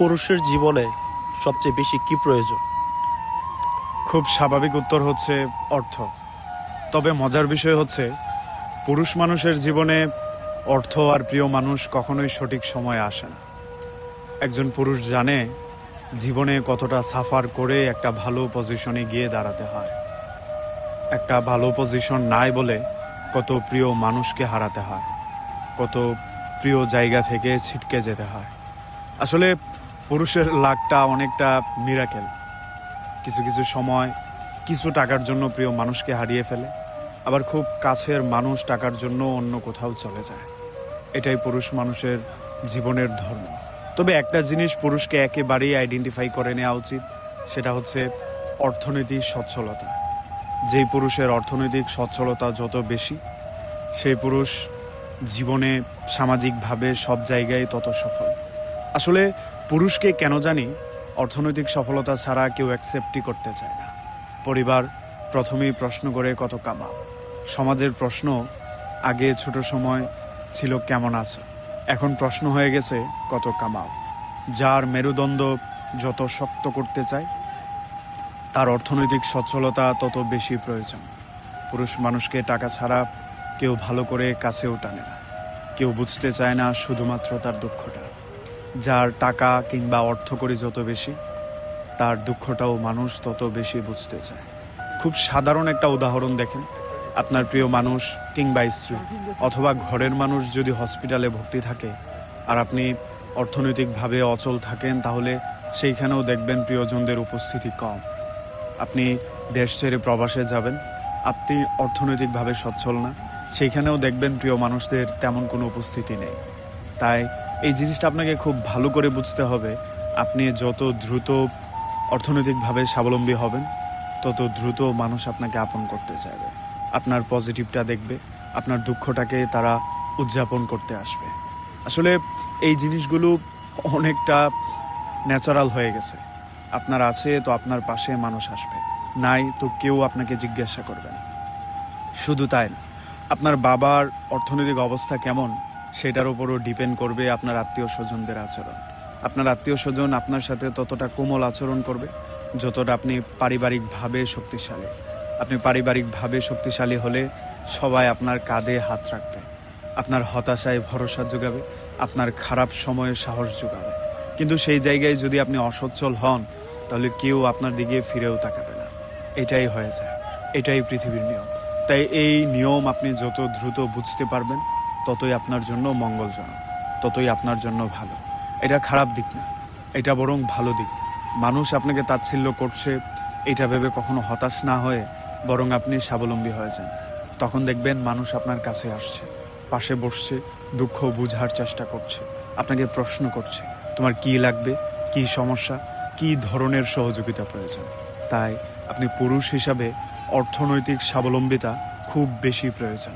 পুরুষের জীবনে সবচেয়ে বেশি কি প্রয়োজন? খুব স্বাভাবিক উত্তর হচ্ছে অর্থ। তবে মজার বিষয় হচ্ছে পুরুষ মানুষের জীবনে অর্থ আর প্রিয় মানুষ কখনোই সঠিক সময়ে আসে না। একজন পুরুষ জানে জীবনে কতটা সাফার করে একটা ভালো পজিশনে গিয়ে দাঁড়াতে হয়, একটা ভালো পজিশন নাই বলে কত প্রিয় মানুষকে হারাতে হয়, কত প্রিয় জায়গা থেকে ছিটকে যেতে হয়। আসলে পুরুষের লাকটা অনেকটা মিরাকেল। কিছু কিছু সময় কিছু টাকার জন্য প্রিয় মানুষকে হারিয়ে ফেলে, আবার খুব কাছের মানুষ টাকার জন্য অন্য কোথাও চলে যায়। এটাই পুরুষ মানুষের জীবনের ধর্ম। তবে একটা জিনিস পুরুষকে একেবারেই আইডেন্টিফাই করে নেওয়া উচিত, সেটা হচ্ছে অর্থনৈতিক সচ্ছলতা। যেই পুরুষের অর্থনৈতিক সচ্ছলতা যত বেশি, সেই পুরুষ জীবনে সামাজিকভাবে সব জায়গায় তত সফল। আসলে পুরুষকে কেন জানি অর্থনৈতিক সফলতা ছাড়া কেউ অ্যাকসেপ্টই করতে চায় না। পরিবার প্রথমেই প্রশ্ন করে কত কামাও। সমাজের প্রশ্ন আগে ছোট সময় ছিল কেমন আছো, এখন প্রশ্ন হয়ে গেছে কত কামাও। যার মেরুদণ্ড যত শক্ত করতে চায় তার অর্থনৈতিক সচ্ছলতা তত বেশি প্রয়োজন। পুরুষ মানুষকে টাকা ছাড়া কেউ ভালো করে কাছেও টানে না, কেউ বুঝতে চায় না শুধুমাত্র তার দুঃখটা। যার টাকা কিংবা অর্থকড়ি যত বেশি, তার দুঃখটাও মানুষ তত বেশি বুঝতে চায়। খুব সাধারণ একটা উদাহরণ দেখেন, আপনার প্রিয় মানুষ কিংবা স্ত্রী অথবা ঘরের মানুষ যদি হসপিটালে ভর্তি থাকে আর আপনি অর্থনৈতিকভাবে অচল থাকেন, তাহলে সেইখানেও দেখবেন প্রিয়জনদের উপস্থিতি কম। আপনি দেশ ছেড়ে প্রবাসে যাবেন, আপনি অর্থনৈতিকভাবে সচ্ছল না, সেইখানেও দেখবেন প্রিয় মানুষদের তেমন কোনো উপস্থিতি নেই। তাই এই জিনিসটা আপনাকে খুব ভালো করে বুঝতে হবে। আপনি যত দ্রুত অর্থনৈতিকভাবে স্বাবলম্বী হবেন, তত দ্রুত মানুষ আপনাকে আপন করতে চাইবে, আপনার পজিটিভটা দেখবে, আপনার দুঃখটাকে তারা উদযাপন করতে আসবে। আসলে এই জিনিসগুলো অনেকটা ন্যাচারাল হয়ে গেছে। আপনার আছে তো আপনার পাশে মানুষ আসবে, নাই তো কেউ আপনাকে জিজ্ঞাসা করবে না। শুধু তাই না, আপনার বাবার অর্থনৈতিক অবস্থা কেমন সেটার উপরও ডিপেন্ড করবে আপনার আত্মীয় স্বজনদের আচরণ। আপনার আত্মীয় স্বজন আপনার সাথে ততটা কোমল আচরণ করবে যতটা আপনি পারিবারিকভাবে শক্তিশালী। আপনি পারিবারিকভাবে শক্তিশালী হলে সবাই আপনার কাঁধে হাত রাখবে, আপনার হতাশায় ভরসা যোগাবে, আপনার খারাপ সময়ে সাহস যোগাবে। কিন্তু সেই জায়গায় যদি আপনি অসচ্ছল হন, তাহলে কেউ আপনার দিকে ফিরেও তাকাবে না। এটাই হয়ে যায়, এটাই পৃথিবীর নিয়ম। তাই এই নিয়ম আপনি যত দ্রুত বুঝতে পারবেন, ততই আপনার জন্য মঙ্গলজনক, ততই আপনার জন্য ভালো। এটা খারাপ দিক না, এটা বরং ভালো দিক। মানুষ আপনাকে তাচ্ছিল্য করছে, এটা ভেবে কখনো হতাশ না হয়ে বরং আপনি স্বাবলম্বী হয়ে যান। তখন দেখবেন মানুষ আপনার কাছে আসছে, পাশে বসছে, দুঃখ বুঝার চেষ্টা করছে, আপনাকে প্রশ্ন করছে তোমার কি লাগবে, কি সমস্যা, কি ধরনের সহযোগিতা প্রয়োজন। তাই আপনি পুরুষ হিসাবে অর্থনৈতিক স্বাবলম্বিতা খুব বেশি প্রয়োজন।